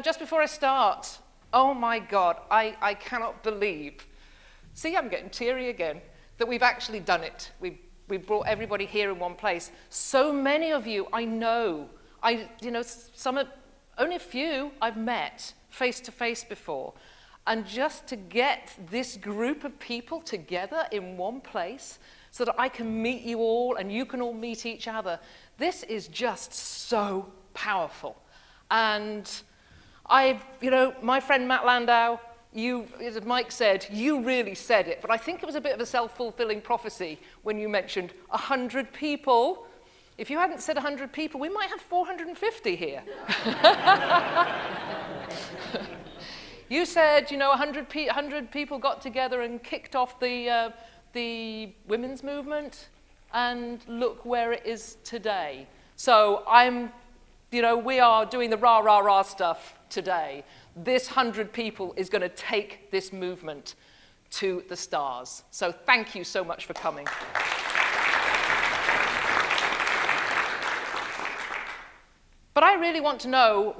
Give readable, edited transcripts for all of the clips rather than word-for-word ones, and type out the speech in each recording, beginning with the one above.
Just before I start, oh my God, I cannot believe, see, I'm getting teary again, that we've actually done it. We've brought everybody here in one place. So many of you I know, only a few I've met face to face before. And just to get this group of people together in one place so that I can meet you all and you can all meet each other, this is just so powerful. And my friend Matt Landau, as Mike said, you really said it, but I think it was a bit of a self-fulfilling prophecy when you mentioned 100 people. If you hadn't said 100 people, we might have 450 here. You said, 100 people got together and kicked off the women's movement, and look where it is today. So we are doing the rah, rah, rah stuff today. This 100 people is going to take this movement to the stars. So thank you so much for coming. But I really want to know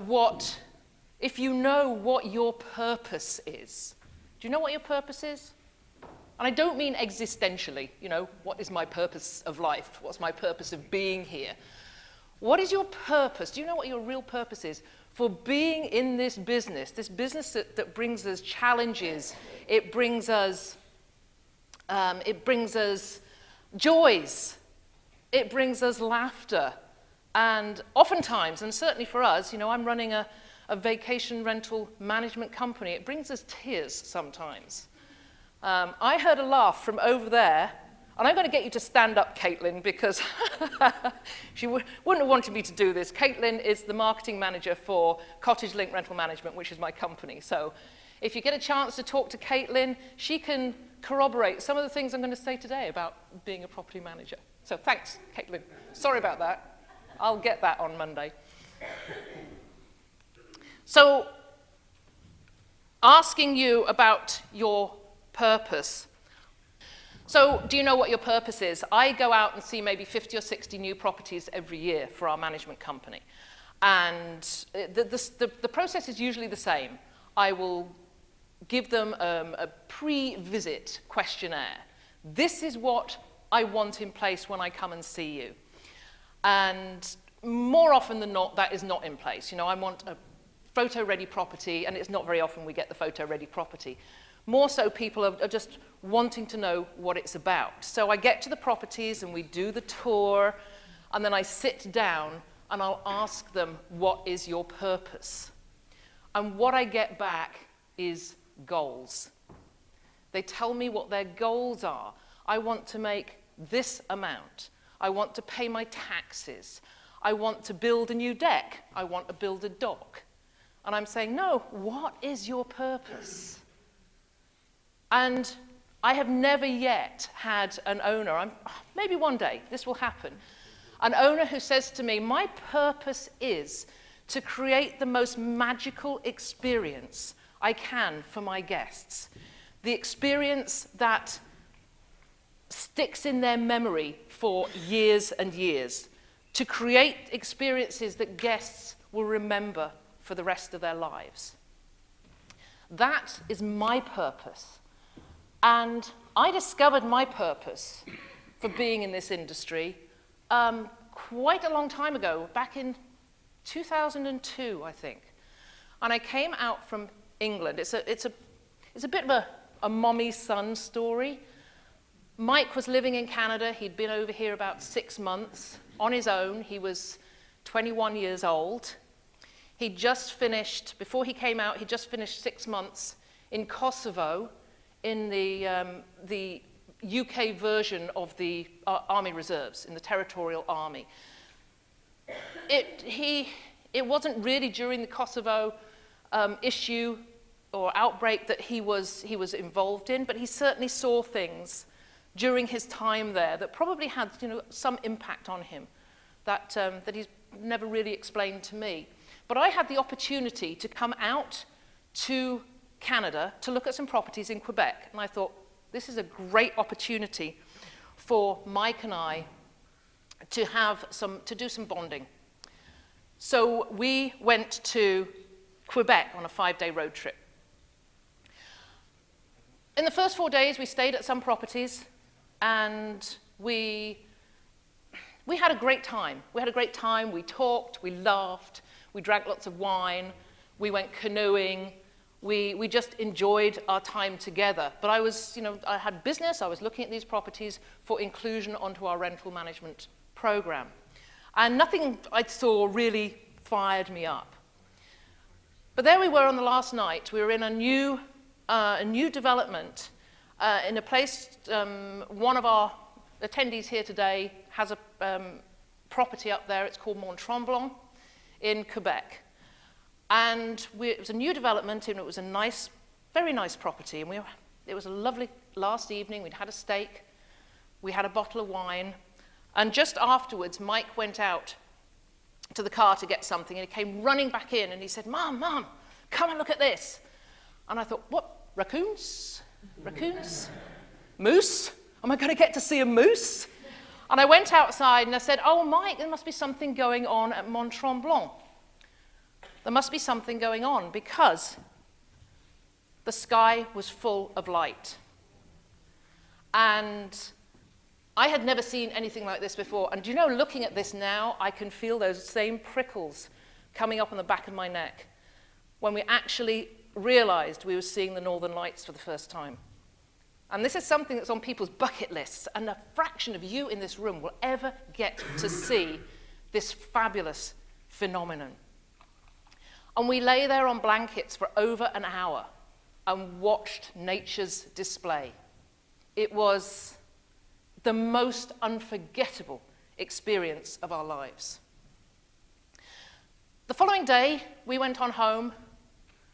if you know what your purpose is. Do you know what your purpose is? And I don't mean existentially, what is my purpose of life? What's my purpose of being here? What is your purpose? Do you know what your real purpose is for being in this business that brings us challenges, it brings us joys, it brings us laughter. And oftentimes, and certainly for us, I'm running a vacation rental management company. It brings us tears sometimes. I heard a laugh from over there, and I'm going to get you to stand up, Caitlin, because she wouldn't have wanted me to do this. Caitlin is the marketing manager for Cottage Link Rental Management, which is my company. So if you get a chance to talk to Caitlin, she can corroborate some of the things I'm going to say today about being a property manager. So thanks, Caitlin. Sorry about that. I'll get that on Monday. So, asking you about your purpose. So, do you know what your purpose is? I go out and see maybe 50 or 60 new properties every year for our management company. And the process is usually the same. I will give them a pre-visit questionnaire. This is what I want in place when I come and see you. And more often than not, that is not in place. I want a photo-ready property, and it's not very often we get the photo-ready property. More so, people are just wanting to know what it's about. So I get to the properties, and we do the tour, and then I sit down, and I'll ask them, what is your purpose? And what I get back is goals. They tell me what their goals are. I want to make this amount. I want to pay my taxes. I want to build a new deck. I want to build a dock. And I'm saying, no, what is your purpose? And I have never yet had an owner, maybe one day this will happen, an owner who says to me, my purpose is to create the most magical experience I can for my guests. The experience that sticks in their memory for years and years, to create experiences that guests will remember for the rest of their lives. That is my purpose. And I discovered my purpose for being in this industry quite a long time ago, back in 2002, I think. And I came out from England. It's a bit of a mommy-son story. Mike was living in Canada. He'd been over here about 6 months on his own. He was 21 years old. He'd just finished, before he came out, he'd just finished 6 months in Kosovo in the UK version of the Army Reserves, in the Territorial Army. It wasn't really during the Kosovo issue or outbreak that he was involved in, but he certainly saw things during his time there that probably had some impact on him that he's never really explained to me. But I had the opportunity to come out to Canada to look at some properties in Quebec, and I thought, this is a great opportunity for Mike and I to do some bonding. So we went to Quebec on a 5-day road trip. In the first 4 days, we stayed at some properties, and we had a great time. We had a great time. We talked, we laughed, we drank lots of wine, we went canoeing. We just enjoyed our time together. But I had business. I was looking at these properties for inclusion onto our rental management program. And nothing I saw really fired me up. But there we were on the last night. We were in a new development in a place. One of our attendees here today has a property up there. It's called Mont-Tremblant in Quebec. And it was a new development, and it was a nice, very nice property. And it was a lovely last evening. We'd had a steak. We had a bottle of wine. And just afterwards, Mike went out to the car to get something, and he came running back in, and he said, Mom, come and look at this. And I thought, what, raccoons? Raccoons? Moose? Am I going to get to see a moose? And I went outside, and I said, oh, Mike, there must be something going on at Mont-Tremblant. There must be something going on, because the sky was full of light. And I had never seen anything like this before. And do you know, looking at this now, I can feel those same prickles coming up on the back of my neck when we actually realized we were seeing the Northern Lights for the first time. And this is something that's on people's bucket lists, and a fraction of you in this room will ever get to see this fabulous phenomenon. And we lay there on blankets for over an hour and watched nature's display. It was the most unforgettable experience of our lives. The following day, we went on home,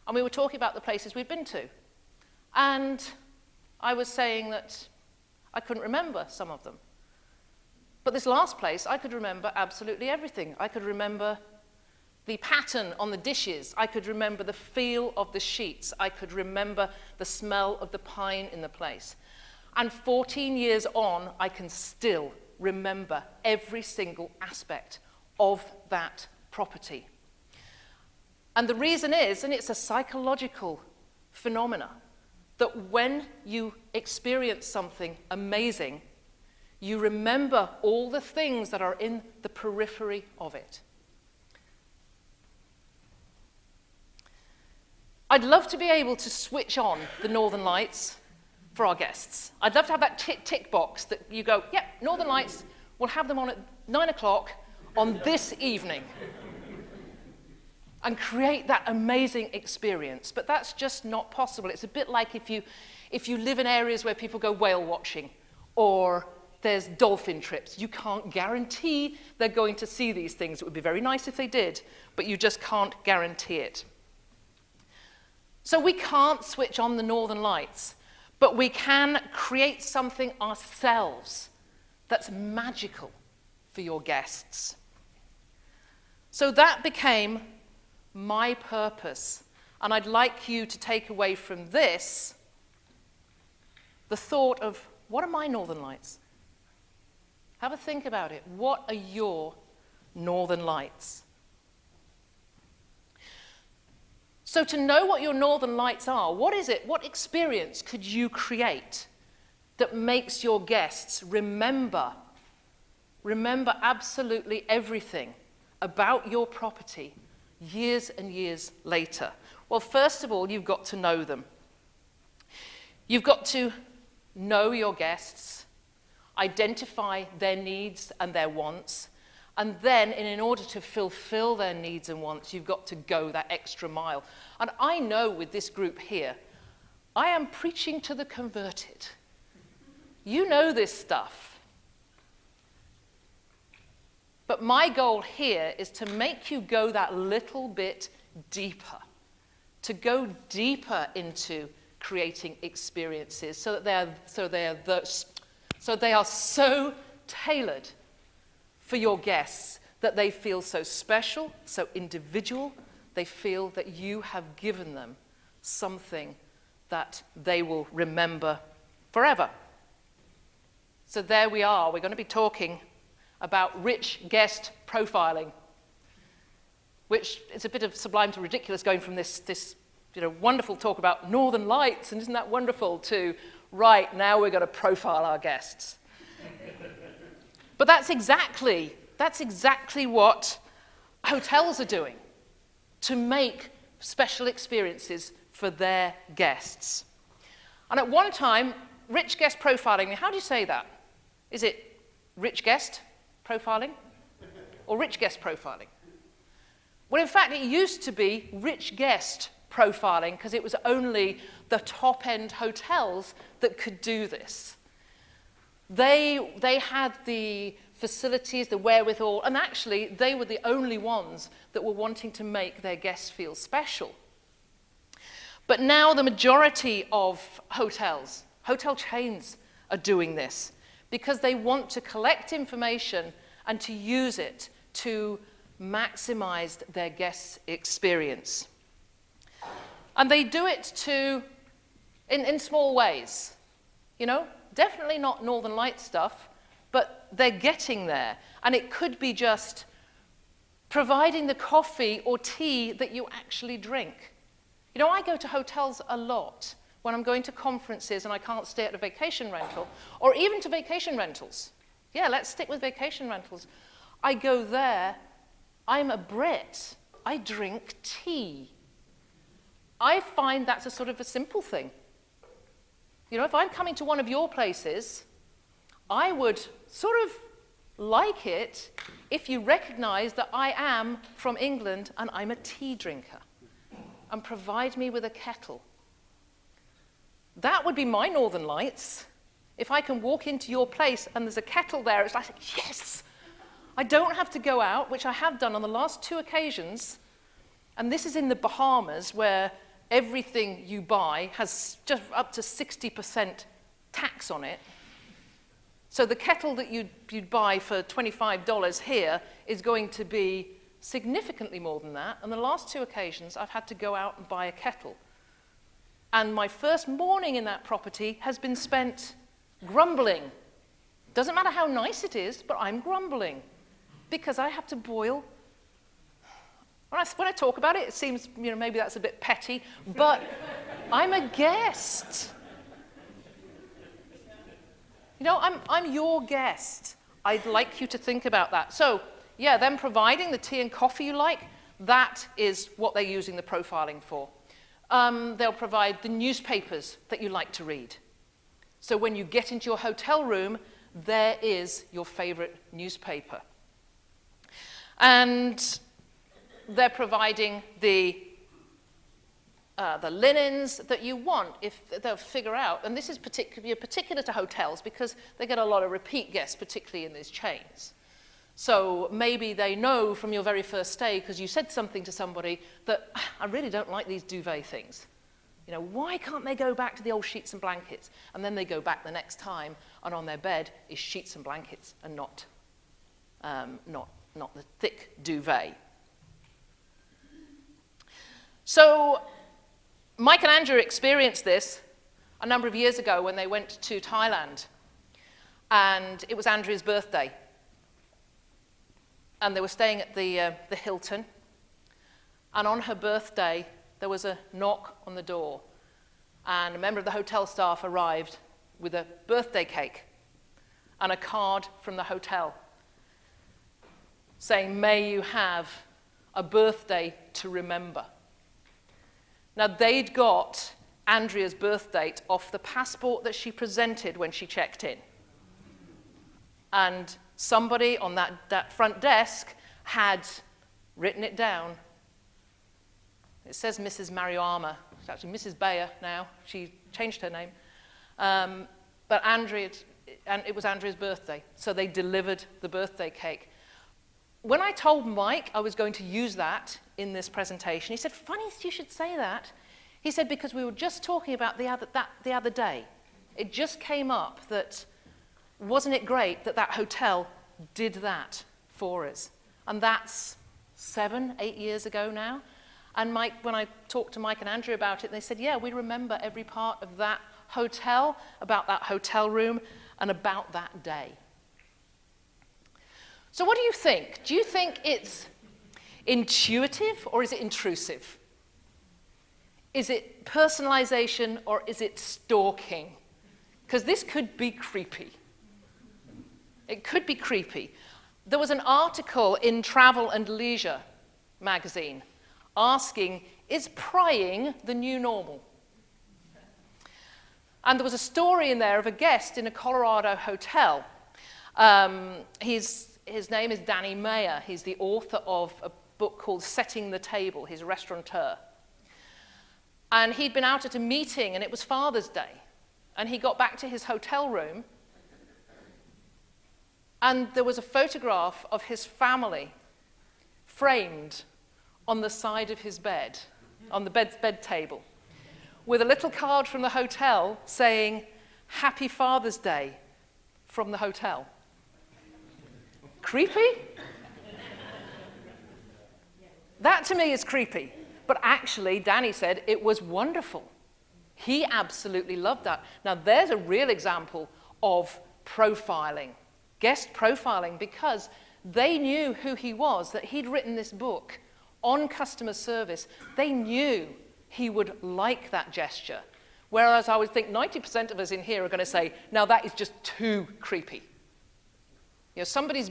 and we were talking about the places we'd been to. And I was saying that I couldn't remember some of them. But this last place, I could remember absolutely everything. I could remember the pattern on the dishes. I could remember the feel of the sheets. I could remember the smell of the pine in the place. And 14 years on, I can still remember every single aspect of that property. And the reason is, and it's a psychological phenomena, that when you experience something amazing, you remember all the things that are in the periphery of it. I'd love to be able to switch on the Northern Lights for our guests. I'd love to have that tick box that you go, yep, Northern Lights, we'll have them on at 9 o'clock on this evening, and create that amazing experience. But that's just not possible. It's a bit like if you live in areas where people go whale watching, or there's dolphin trips. You can't guarantee they're going to see these things. It would be very nice if they did, but you just can't guarantee it. So we can't switch on the Northern Lights, but we can create something ourselves that's magical for your guests. So that became my purpose, and I'd like you to take away from this the thought of, what are my Northern Lights? Have a think about it. What are your Northern Lights? So to know what your Northern Lights are, what is it? What experience could you create that makes your guests remember absolutely everything about your property years and years later? Well, first of all, you've got to know them. You've got to know your guests, identify their needs and their wants, and then, in order to fulfill their needs and wants, you've got to go that extra mile. And I know with this group here, I am preaching to the converted. You know this stuff. But my goal here is to make you go that little bit deeper, to go deeper into creating experiences so that they are so tailored for your guests that they feel so special, so individual. They feel that you have given them something that they will remember forever. So there we are. We're going to be talking about rich guest profiling. which is a bit of sublime to ridiculous going from this wonderful talk about Northern Lights, and isn't that wonderful, to, right, now we're going to profile our guests. But that's exactly what hotels are doing to make special experiences for their guests. And at one time, rich guest profiling, how do you say that? Is it rich guest profiling or rich guest profiling? Well, in fact, it used to be rich guest profiling because it was only the top-end hotels that could do this. They had the facilities, the wherewithal, and actually they were the only ones that were wanting to make their guests feel special. But now the majority of hotels, hotel chains, are doing this because they want to collect information and to use it to maximize their guests' experience. And they do it in small ways. Definitely not Northern Lights stuff, but they're getting there. And it could be just providing the coffee or tea that you actually drink. I go to hotels a lot when I'm going to conferences and I can't stay at a vacation rental, or even to vacation rentals. Yeah, let's stick with vacation rentals. I go there, I'm a Brit, I drink tea. I find that's a sort of a simple thing. If I'm coming to one of your places, I would sort of like it if you recognize that I am from England and I'm a tea drinker, and provide me with a kettle. That would be my Northern Lights. If I can walk into your place and there's a kettle there, it's like, yes! I don't have to go out, which I have done on the last 2 occasions, and this is in the Bahamas, where everything you buy has just up to 60% tax on it. So the kettle that you'd buy for $25 here is going to be significantly more than that. And the last 2 occasions, I've had to go out and buy a kettle. And my first morning in that property has been spent grumbling. Doesn't matter how nice it is, but I'm grumbling because I have to boil. When I talk about it, it seems, maybe that's a bit petty, but I'm a guest. I'm your guest. I'd like you to think about that. So, yeah, them providing the tea and coffee you like, that is what they're using the profiling for. They'll provide the newspapers that you like to read. So when you get into your hotel room, there is your favorite newspaper. And they're providing the linens that you want, if they'll figure out, and this is particular to hotels because they get a lot of repeat guests, particularly in these chains. So maybe they know from your very first stay, because you said something to somebody, that I really don't like these duvet things. Why can't they go back to the old sheets and blankets? And then they go back the next time, and on their bed is sheets and blankets, and not the thick duvet. So Mike and Andrew experienced this a number of years ago when they went to Thailand, and it was Andrea's birthday. And they were staying at the Hilton, and on her birthday, there was a knock on the door, and a member of the hotel staff arrived with a birthday cake and a card from the hotel saying, "May you have a birthday to remember." Now, they'd got Andrea's birth date off the passport that she presented when she checked in. And somebody on that front desk had written it down. It says Mrs. Mariama. It's actually Mrs. Bayer now. She changed her name. But it was Andrea's birthday, so they delivered the birthday cake. When I told Mike I was going to use that in this presentation, he said, "Funny you should say that." He said, because we were just talking about the other day. It just came up that, wasn't it great that hotel did that for us? And that's 7, 8 years ago now. And Mike, when I talked to Mike and Andrew about it, they said, yeah, we remember every part of that hotel, about that hotel room, and about that day. So what do you think? Do you think intuitive or is it intrusive? Is it personalization or is it stalking? Because this could be creepy. It could be creepy. There was an article in Travel and Leisure magazine asking, is prying the new normal? And there was a story in there of a guest in a Colorado hotel. His name is Danny Meyer. He's the author of a book called Setting the Table. He's a restaurateur. And he'd been out at a meeting, and it was Father's Day. And he got back to his hotel room, and there was a photograph of his family framed on the side of his bed, on the bed table, with a little card from the hotel saying, "Happy Father's Day," from the hotel. Creepy? That to me is creepy. But actually, Danny said it was wonderful. He absolutely loved that. Now, there's a real example of profiling, guest profiling, because they knew who he was, that he'd written this book on customer service. They knew he would like that gesture. Whereas I would think 90% of us in here are going to say, now that is just too creepy. You know, somebody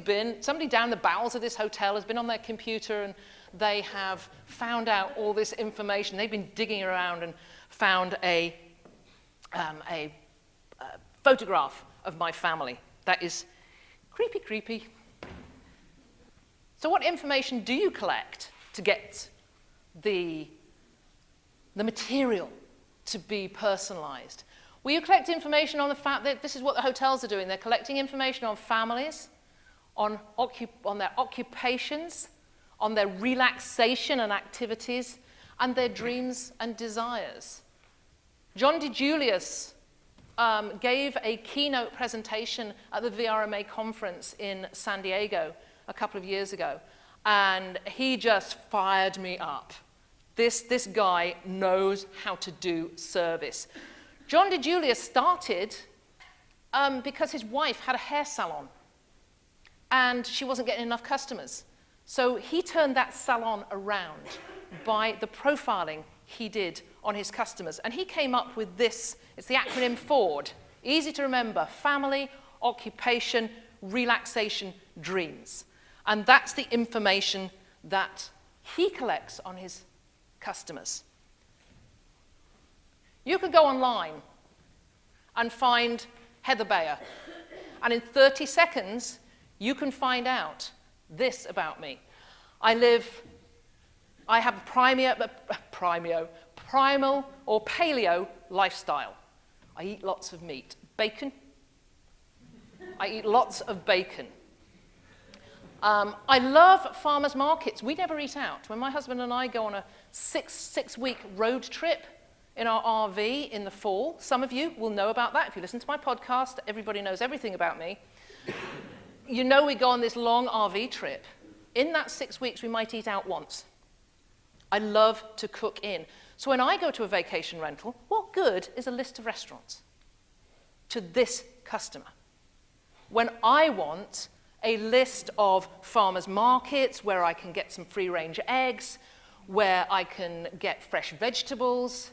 down the bowels of this hotel has been on their computer and they have found out all this information. They've been digging around and found a photograph of my family. That is creepy, creepy. So what information do you collect to get the material to be personalized? Well, you collect information on the fact that this is what the hotels are doing. They're collecting information on families, on their occupations, on their relaxation and activities, and their dreams and desires. John DeJulius gave a keynote presentation at the VRMA conference in San Diego a couple of years ago, and he just fired me up. This guy knows how to do service. John DeJulius started because his wife had a hair salon, and she wasn't getting enough customers. So he turned that salon around by the profiling he did on his customers. And he came up with this. It's the acronym FORD. Easy to remember: family, occupation, relaxation, dreams. And that's the information that he collects on his customers. You could go online and find Heather Bayer. And in 30 seconds, you can find out this about me. I have a primal or paleo lifestyle. I eat lots of meat. Bacon. I eat lots of bacon. I love farmers markets. We never eat out. When my husband and I go on a six-week road trip in our RV in the fall, some of you will know about that. If you listen to my podcast, everybody knows everything about me. You know we go on this long RV trip. In that 6 weeks, we might eat out once. I love to cook in. So when I go to a vacation rental, what good is a list of restaurants to this customer? When I want a list of farmers markets where I can get some free-range eggs, where I can get fresh vegetables.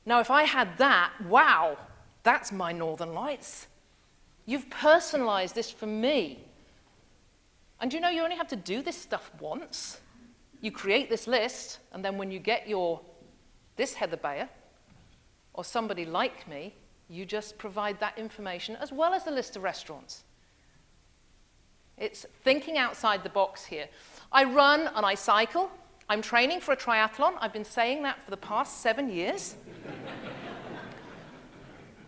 Now, if I had that, wow, that's my Northern Lights. You've personalized this for me. And you know, you only have to do this stuff once. You create this list, and then when you get this Heather Bayer, or somebody like me, you just provide that information as well as the list of restaurants. It's thinking outside the box here. I run and I cycle. I'm training for a triathlon. I've been saying that for the past 7 years.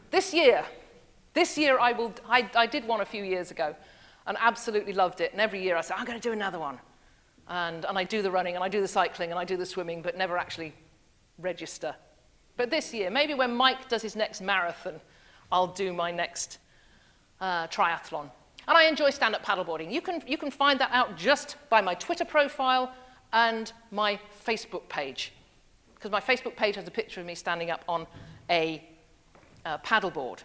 This year I did one a few years ago and absolutely loved it. And every year I say, I'm going to do another one. And I do the running and I do the cycling and I do the swimming, but never actually register. But this year, maybe when Mike does his next marathon, I'll do my next triathlon. And I enjoy stand-up paddleboarding. You can find that out just by my Twitter profile and my Facebook page. Because my Facebook page has a picture of me standing up on a paddleboard.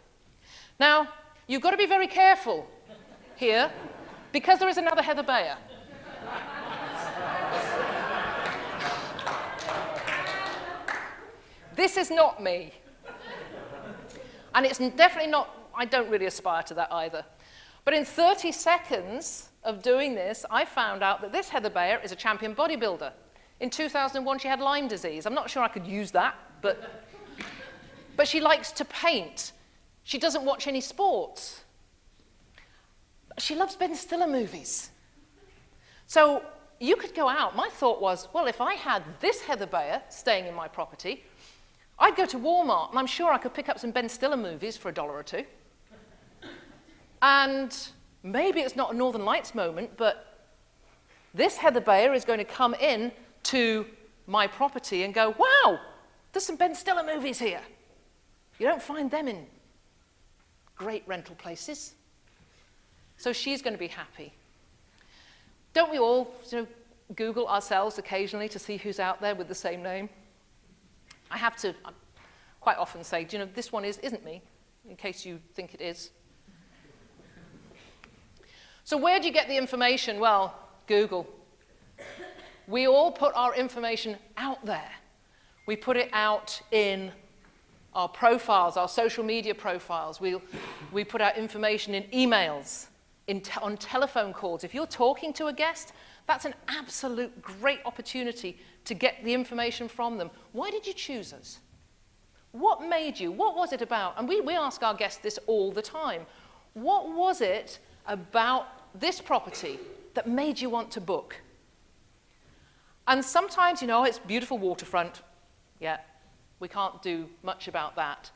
Now, you've got to be very careful here, because there is another Heather Bayer. This is not me. And it's definitely not, I don't really aspire to that either. But in 30 seconds of doing this, I found out that this Heather Bayer is a champion bodybuilder. In 2001, she had Lyme disease. I'm not sure I could use that, but she likes to paint. She doesn't watch any sports. She loves Ben Stiller movies. So you could go out. My thought was, well, if I had this Heather Bayer staying in my property, I'd go to Walmart, and I'm sure I could pick up some Ben Stiller movies for $1 or $2. And maybe it's not a Northern Lights moment, but this Heather Bayer is going to come in to my property and go, wow, there's some Ben Stiller movies here. You don't find them in great rental places. So she's going to be happy. Don't we all Google ourselves occasionally to see who's out there with the same name? I have to quite often say, this one isn't me, in case you think it is. So where do you get the information? Well, Google. We all put our information out there. We put it out in our profiles, our social media profiles. We put out information in emails, on telephone calls. If you're talking to a guest, that's an absolute great opportunity to get the information from them. Why did you choose us? What made you? What was it about? And we ask our guests this all the time. What was it about this property that made you want to book? And sometimes, it's beautiful waterfront. Yeah, we can't do much about that.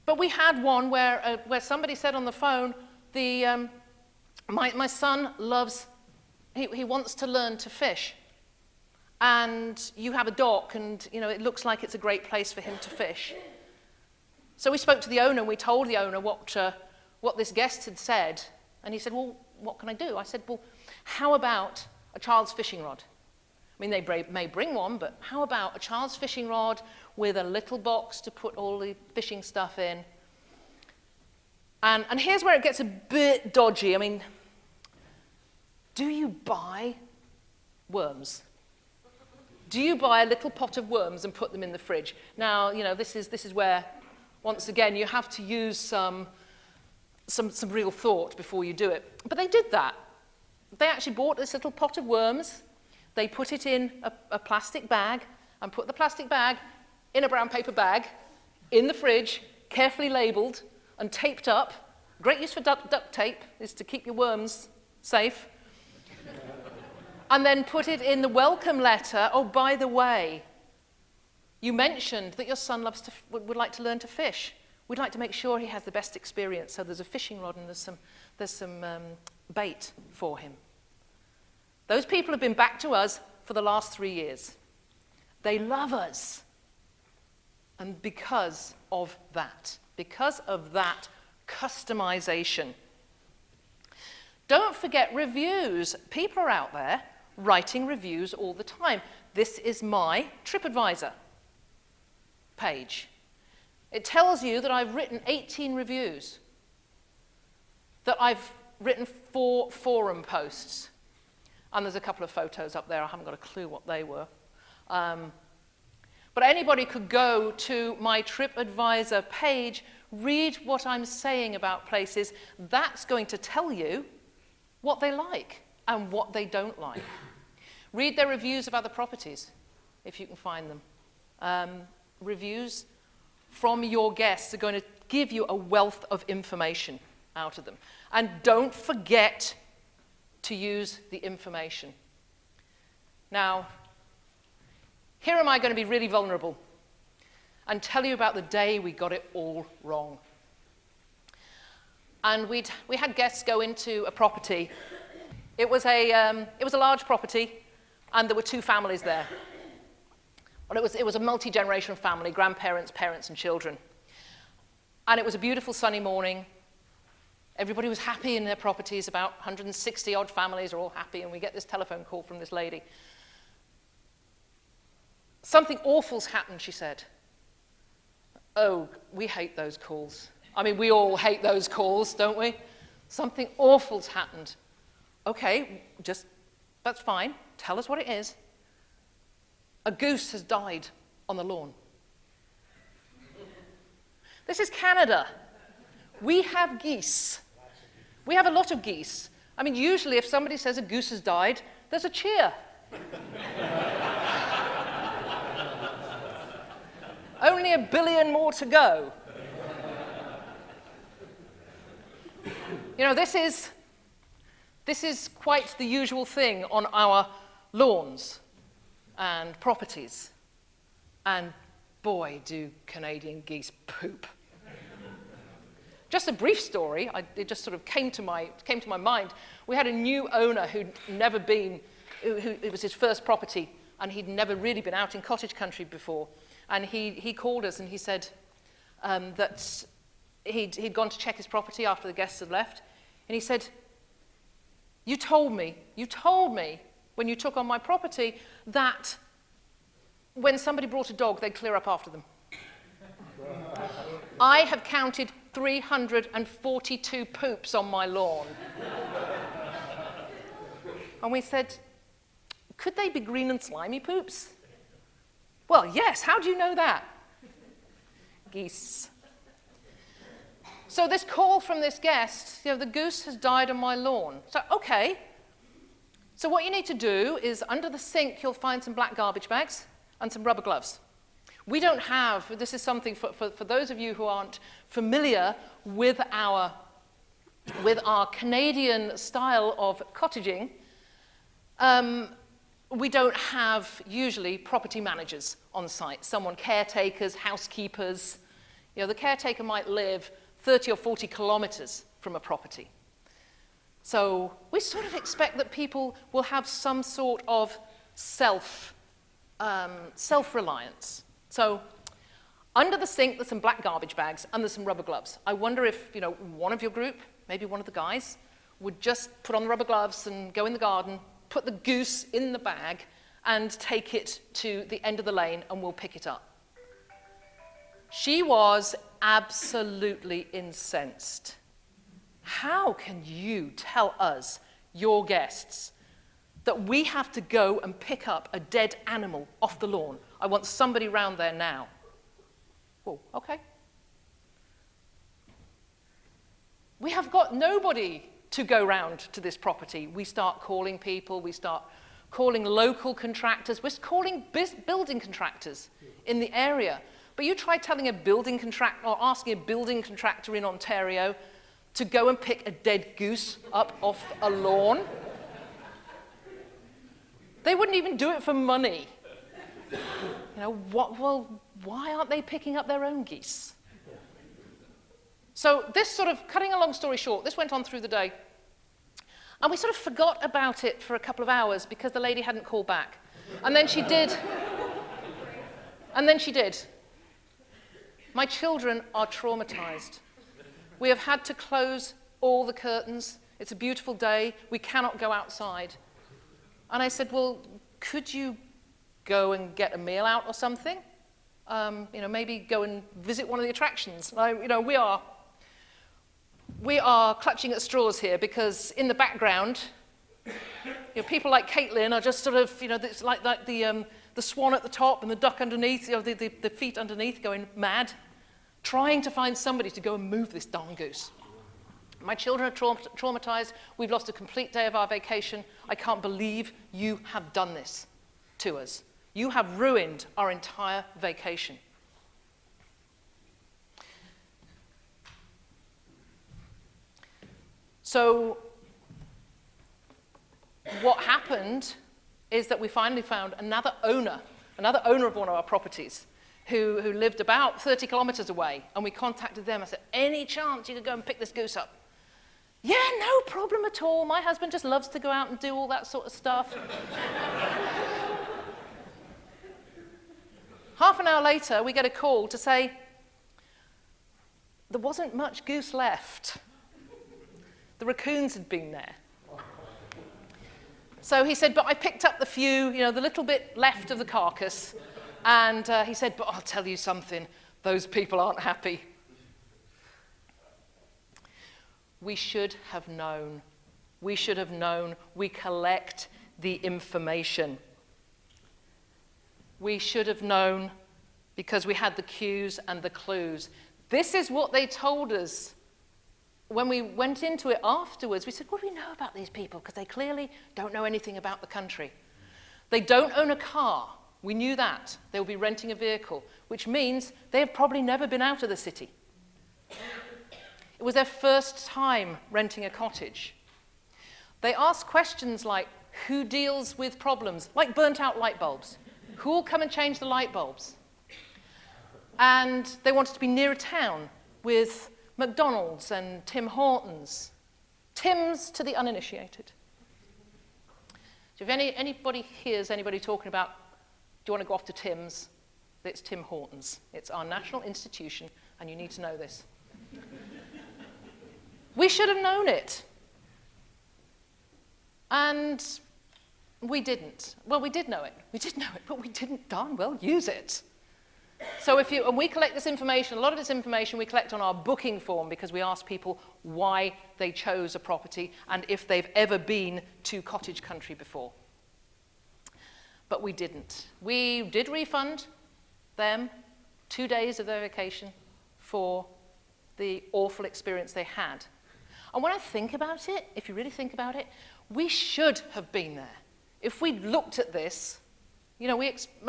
But we had one where somebody said on the phone, my son loves, he wants to learn to fish. And you have a dock, and it looks like it's a great place for him to fish. So we spoke to the owner, and we told the owner what this guest had said. And he said, well, what can I do? I said, well, how about a child's fishing rod? I mean, they may bring one, but how about a child's fishing rod with a little box to put all the fishing stuff in? And here's where it gets a bit dodgy. I mean, do you buy worms? Do you buy a little pot of worms and put them in the fridge? Now, this is where, once again, you have to use some real thought before you do it. But they did that. They actually bought this little pot of worms. They put it in a plastic bag and put the plastic bag in a brown paper bag in the fridge, carefully labeled and taped up. Great use for duct tape is to keep your worms safe. And then put it in the welcome letter. Oh, by the way, you mentioned that your son would like to learn to fish. We'd like to make sure he has the best experience. So there's a fishing rod and there's some bait for him. Those people have been back to us for the last 3 years. They love us. And because of that customization. Don't forget reviews. People are out there writing reviews all the time. This is my TripAdvisor page. It tells you that I've written 18 reviews, that I've written 4 forum posts, and there's a couple of photos up there. I haven't got a clue what they were. But anybody could go to my TripAdvisor page, read what I'm saying about places. That's going to tell you what they like and what they don't like. Read their reviews of other properties, if you can find them. Reviews from your guests are going to give you a wealth of information out of them. And don't forget to use the information. Now, here am I going to be really vulnerable and tell you about the day we got it all wrong. And we had guests go into a property. It was a large property, and there were 2 families there. Well, it was a multi-generational family, grandparents, parents, and children. And it was a beautiful sunny morning. Everybody was happy in their properties. About 160-odd families are all happy, and we get this telephone call from this lady. Something awful's happened, she said. Oh, we hate those calls. I mean, we all hate those calls, don't we? Something awful's happened. Okay, that's fine. Tell us what it is. A goose has died on the lawn. This is Canada. We have geese. We have a lot of geese. I mean, usually if somebody says a goose has died, there's a cheer. Only 1 billion more to go. You know, this is quite the usual thing on our lawns and properties. And boy, do Canadian geese poop. Just a brief story, it just sort of came to my mind. We had a new owner who'd never been, it was his first property, and he'd never really been out in cottage country before. And he called us and he said that he'd gone to check his property after the guests had left. And he said, you told me when you took on my property that when somebody brought a dog, they'd clear up after them. I have counted 342 poops on my lawn. And we said, could they be green and slimy poops? Well, yes, how do you know that? Geese. So this call from this guest, the goose has died on my lawn. So, okay. So what you need to do is under the sink, you'll find some black garbage bags and some rubber gloves. We don't have, this is something for those of you who aren't familiar with our Canadian style of cottaging, we don't have usually property managers on site, caretakers, housekeepers. The caretaker might live 30 or 40 kilometers from a property. So we sort of expect that people will have some sort of self-reliance. So under the sink, there's some black garbage bags and there's some rubber gloves. I wonder if, one of your group, maybe one of the guys, would just put on the rubber gloves and go in the garden, put the goose in the bag, and take it to the end of the lane and we'll pick it up. She was absolutely incensed. How can you tell us, your guests, that we have to go and pick up a dead animal off the lawn? I want somebody round there now. Oh, okay. We have got nobody to go round to this property. We start calling people, we start calling local contractors, we're calling building contractors in the area. But you try telling a building contractor or asking a building contractor in Ontario to go and pick a dead goose up off a lawn. They wouldn't even do it for money. Well, why aren't they picking up their own geese? So this sort of, cutting a long story short, this went on through the day. And we sort of forgot about it for a couple of hours because the lady hadn't called back. And then she did. My children are traumatized. We have had to close all the curtains. It's a beautiful day. We cannot go outside. And I said, well, could you go and get a meal out or something? Maybe go and visit one of the attractions. We are clutching at straws here because in the background, people like Caitlin are just sort of, it's like the swan at the top and the duck underneath, the feet underneath going mad, trying to find somebody to go and move this darn goose. My children are traumatized. We've lost a complete day of our vacation. I can't believe you have done this to us. You have ruined our entire vacation. So what happened is that we finally found another owner of one of our properties who lived about 30 kilometers away, and we contacted them. I said, any chance you could go and pick this goose up? Yeah, no problem at all. My husband just loves to go out and do all that sort of stuff. Half an hour later, we get a call to say, there wasn't much goose left. The raccoons had been there. So he said, but I picked up the few, the little bit left of the carcass. And he said, but I'll tell you something, those people aren't happy. We should have known. We should have known. We collect the information. We should have known because we had the cues and the clues. This is what they told us when we went into it afterwards. We said, what do we know about these people? Because they clearly don't know anything about the country. They don't own a car. We knew that. They will be renting a vehicle, which means they have probably never been out of the city. It was their first time renting a cottage. They asked questions like, who deals with problems, like burnt out light bulbs? Who will come and change the light bulbs? And they wanted to be near a town with McDonald's and Tim Hortons. Tim's to the uninitiated. So if anybody hears anybody talking about, do you want to go off to Tim's? It's Tim Hortons. It's our national institution, and you need to know this. We should have known it. And we didn't. Well, we did know it. We did know it, but we didn't darn well use it. So and we collect this information, a lot of this information we collect on our booking form because we ask people why they chose a property and if they've ever been to cottage country before. But we didn't. We did refund them 2 days of their vacation for the awful experience they had. And when I think about it, if you really think about it, we should have been there. If we'd looked at this, you know,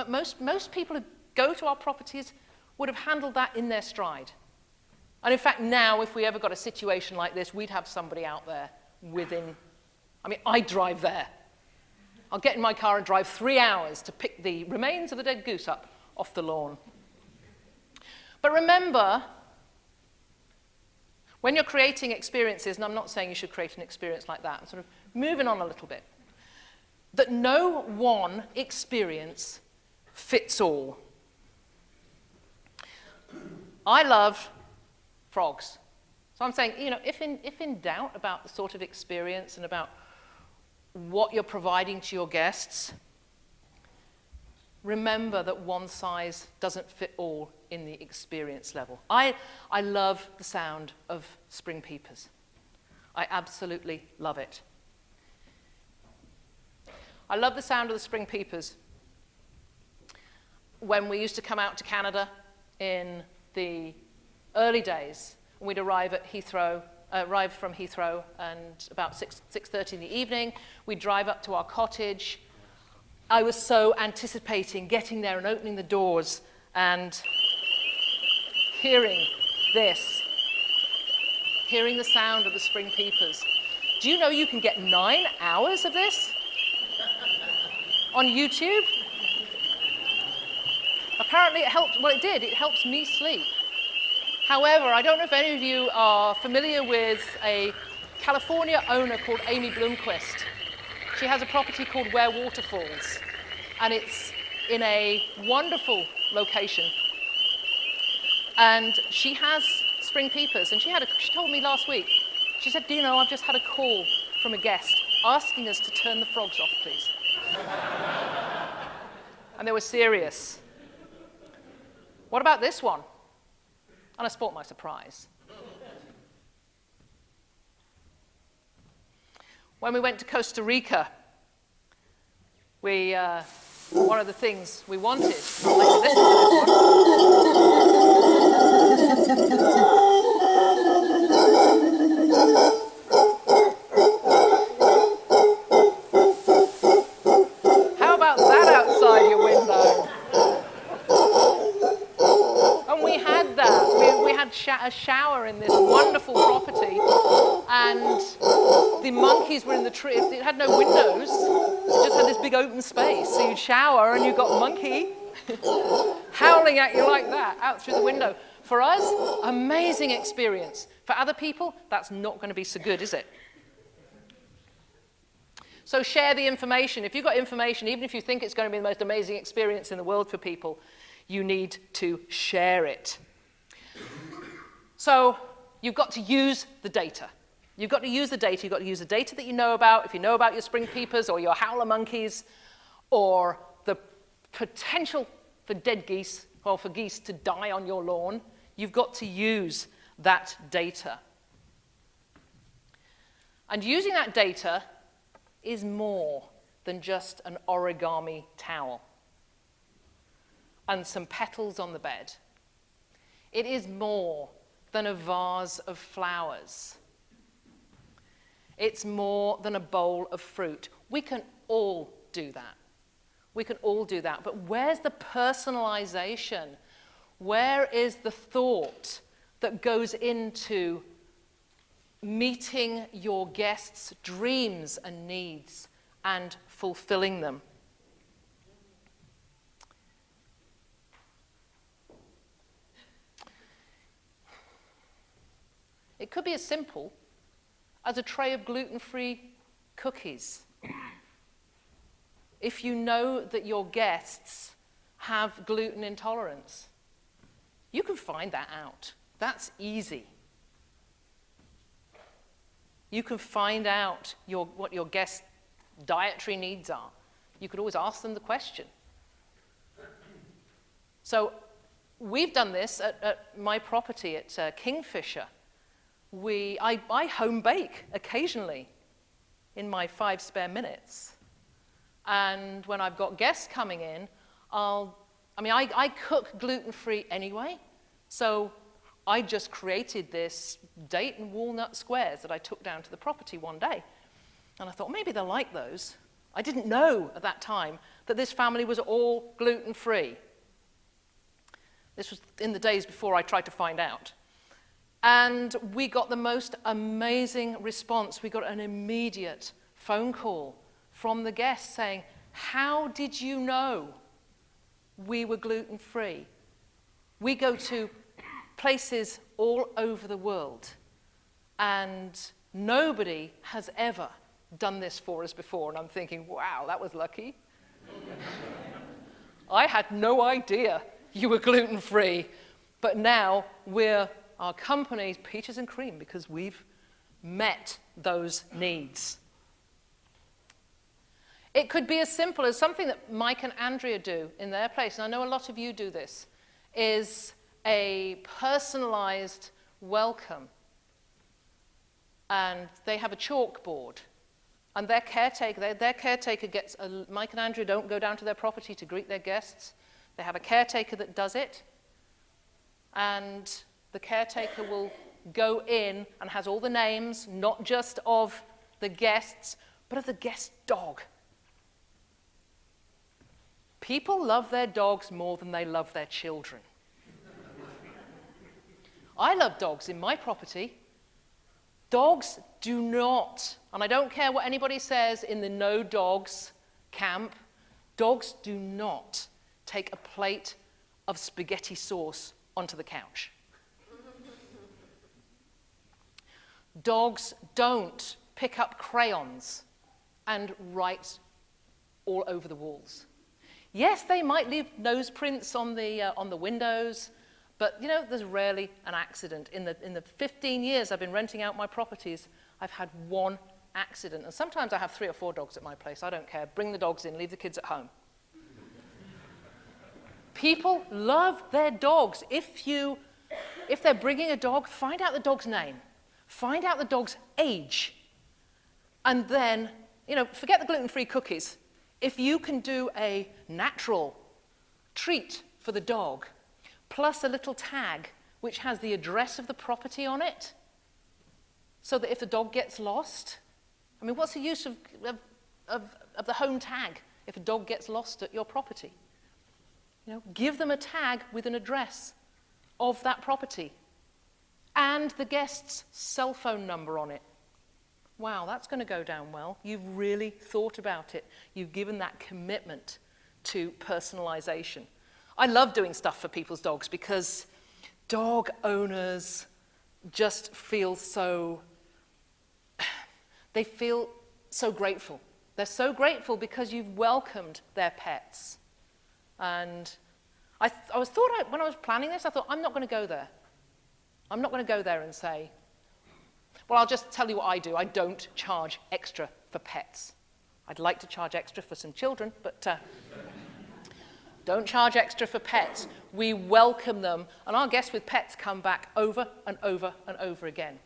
most people who go to our properties would have handled that in their stride. And in fact, now, if we ever got a situation like this, we'd have somebody out there within, I mean, I drive there. I'll get in my car and drive 3 hours to pick the remains of the dead goose up off the lawn. But remember, when you're creating experiences, and I'm not saying you should create an experience like that, I'm sort of moving on a little bit, that no one experience fits all. I love frogs. So I'm saying, you know, if in doubt about the sort of experience and about what you're providing to your guests, remember that one size doesn't fit all in the experience level. I love the sound of spring peepers. I absolutely love it. I love the sound of the spring peepers. When we used to come out to Canada in the early days, we'd arrive from Heathrow, and about 6:30 in the evening, we'd drive up to our cottage. I was so anticipating getting there and opening the doors and hearing this, hearing the sound of the spring peepers. Do you know you can get 9 hours of this on YouTube? Apparently it helped, well it did, it helps me sleep. However, I don't know if any of you are familiar with a California owner called Amy Bloomquist. She has a property called Where Water Falls, and it's in a wonderful location. And she has spring peepers, and she told me last week, she said, do you know, I've just had a call from a guest asking us to turn the frogs off, please. And they were serious. What about this one? And I sport my surprise. When we went to Costa Rica, one of the things we wanted, listen to this one. How about that outside your window? And we had that. We had a shower in this wonderful property, and the monkeys were in the tree. It had no windows. It just had this big open space. So you'd shower, and you got a monkey howling at you like that out through the window. For us, amazing experience. For other people, that's not going to be so good, is it? So share the information. If you've got information, even if you think it's going to be the most amazing experience in the world for people, you need to share it. So you've got to use the data. You've got to use the data. You've got to use the data that you know about. If you know about your spring peepers or your howler monkeys or the potential for dead geese or for geese to die on your lawn, you've got to use that data. And using that data is more than just an origami towel. and some petals on the bed. It is more than a vase of flowers. It's more than a bowl of fruit. We can all do that. We can all do that. But where's the personalization? Where is the thought that goes into meeting your guests' dreams and needs and fulfilling them? It could be as simple as a tray of gluten-free cookies. If you know that your guests have gluten intolerance, you can find that out. That's easy. You can find out what your guests' dietary needs are. You could always ask them the question. So we've done this at my property at Kingfisher. I home bake occasionally in my 5 spare minutes. And when I've got guests coming in, I cook gluten-free anyway. So I just created this date and walnut squares that I took down to the property one day. And I thought, maybe they'll like those. I didn't know at that time that this family was all gluten-free. This was in the days before I tried to find out. And we got the most amazing response. We got an immediate phone call from the guests saying, how did you know we were gluten-free? We go to places all over the world, and nobody has ever done this for us before. And I'm thinking, wow, that was lucky. I had no idea you were gluten-free, but now our company's peaches and cream because we've met those needs. It could be as simple as something that Mike and Andrea do in their place, and I know a lot of you do this, is a personalized welcome. And they have a chalkboard, and their caretaker gets, Mike and Andrea don't go down to their property to greet their guests. They have a caretaker that does it, and the caretaker will go in and has all the names, not just of the guests, but of the guest's dog. People love their dogs more than they love their children. I love dogs in my property. Dogs do not, and I don't care what anybody says in the no dogs camp, dogs do not take a plate of spaghetti sauce onto the couch. Dogs don't pick up crayons and write all over the walls. Yes, they might leave nose prints on the windows, but there's rarely an accident. In the 15 years I've been renting out my properties, I've had one accident. And sometimes I have 3 or 4 dogs at my place. I don't care. Bring the dogs in, leave the kids at home. People love their dogs. If they're bringing a dog, find out the dog's name. Find out the dog's age. And then, forget the gluten-free cookies. If you can do a natural treat for the dog, plus a little tag which has the address of the property on it, so that if the dog gets lost, what's the use of the home tag if a dog gets lost at your property? Give them a tag with an address of that property and the guest's cell phone number on it. Wow, that's going to go down well. You've really thought about it. You've given that commitment to personalization. I love doing stuff for people's dogs because dog owners just feel they feel so grateful. They're so grateful because you've welcomed their pets. And when I was planning this, I thought, I'm not going to go there. I'm not going to go there and say, well, I'll just tell you what I do. I don't charge extra for pets. I'd like to charge extra for some children, but don't charge extra for pets. We welcome them, and our guests with pets come back over and over and over again.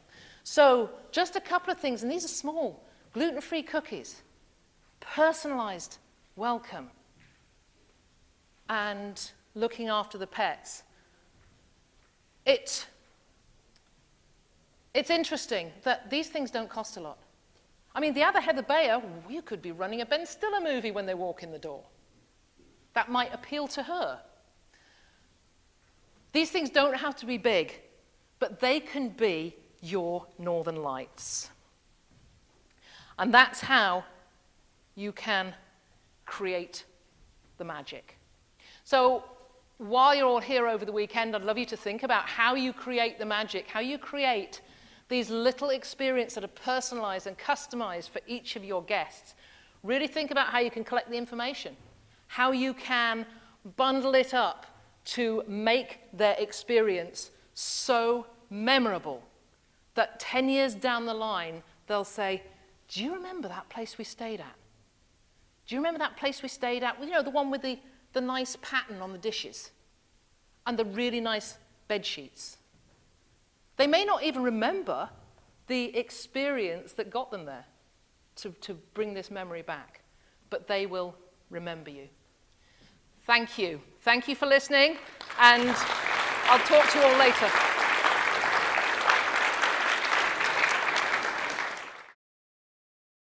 So just a couple of things, and these are small. Gluten-free cookies, personalized welcome, and looking after the pets. It's interesting that these things don't cost a lot. I mean, the other Heather Bayer, you could be running a Ben Stiller movie when they walk in the door. That might appeal to her. These things don't have to be big, but they can be your northern lights. And that's how you can create the magic. So while you're all here over the weekend, I'd love you to think about how you create the magic, how you create these little experiences that are personalized and customized for each of your guests. Really think about how you can collect the information, how you can bundle it up to make their experience so memorable that 10 years down the line, they'll say, do you remember that place we stayed at? Do you remember that place we stayed at? Well, you know, the one with the nice pattern on the dishes and the really nice bed sheets. They may not even remember the experience that got them there to bring this memory back, but they will remember you. Thank you. Thank you for listening, and I'll talk to you all later.